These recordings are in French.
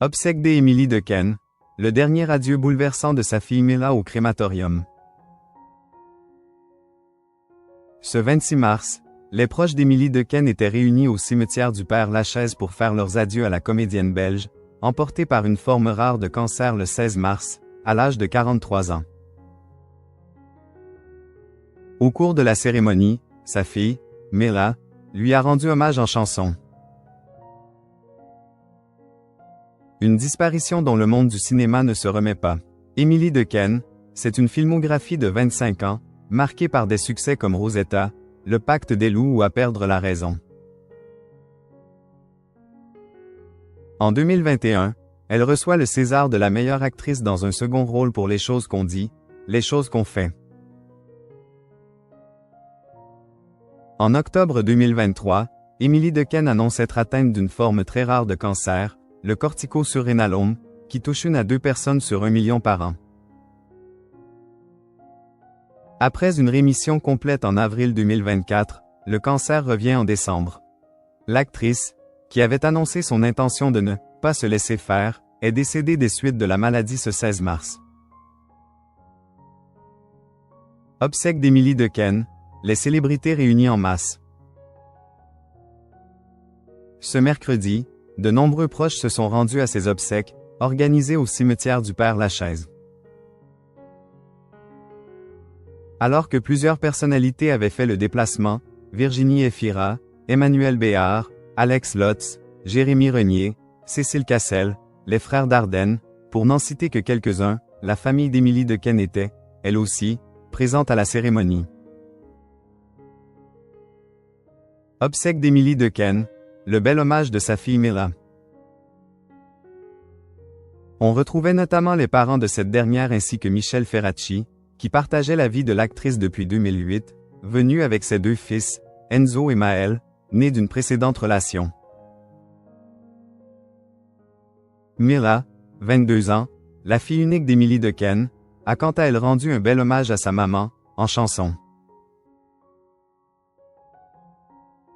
Obsèques d'Émilie Dequesne, le dernier adieu bouleversant de sa fille Mila au crématorium. Ce 26 mars, les proches d'Émilie Dequesne étaient réunis au cimetière du Père-Lachaise pour faire leurs adieux à la comédienne belge, emportée par une forme rare de cancer le 16 mars, à l'âge de 43 ans. Au cours de la cérémonie, sa fille, Mila, lui a rendu hommage en chanson. Une disparition dont le monde du cinéma ne se remet pas. Émilie Dequesne, c'est une filmographie de 25 ans, marquée par des succès comme Rosetta, Le Pacte des loups ou À perdre la raison. En 2021, elle reçoit le César de la meilleure actrice dans un second rôle pour Les choses qu'on dit, Les choses qu'on fait. En octobre 2023, Émilie Dequesne annonce être atteinte d'une forme très rare de cancer, le corticosurrénalome, qui touche 1 à 2 personnes sur 1 million par an. Après une rémission complète en avril 2024, le cancer revient en décembre. L'actrice, qui avait annoncé son intention de ne pas se laisser faire, est décédée des suites de la maladie ce 16 mars. Obsèques d'Émilie Dequesne, les célébrités réunies en masse. Ce mercredi, de nombreux proches se sont rendus à ses obsèques, organisées au cimetière du Père-Lachaise. Alors que plusieurs personnalités avaient fait le déplacement, Virginie Efira, Emmanuel Béard, Alex Lotz, Jérémy Renier, Cécile Cassel, les frères Dardenne, pour n'en citer que quelques-uns, la famille d'Émilie Dequesne était, elle aussi, présente à la cérémonie. Obsèques d'Émilie Dequesne, le bel hommage de sa fille Mila. On retrouvait notamment les parents de cette dernière ainsi que Michel Ferracci, qui partageait la vie de l'actrice depuis 2008, venu avec ses 2 fils, Enzo et Maël, nés d'une précédente relation. Mila, 22 ans, la fille unique d'Émilie Dequesne, a quant à elle rendu un bel hommage à sa maman, en chanson.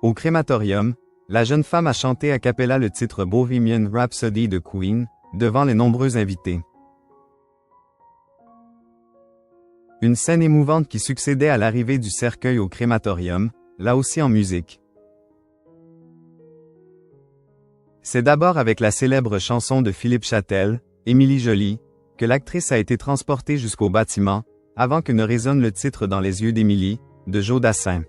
Au crématorium, la jeune femme a chanté a cappella le titre Bohemian Rhapsody de Queen, devant les nombreux invités. Une scène émouvante qui succédait à l'arrivée du cercueil au crématorium, là aussi en musique. C'est d'abord avec la célèbre chanson de Philippe Châtel, Émilie Jolie, que l'actrice a été transportée jusqu'au bâtiment, avant que ne résonne le titre Dans les yeux d'Émilie, de Joe Dassin.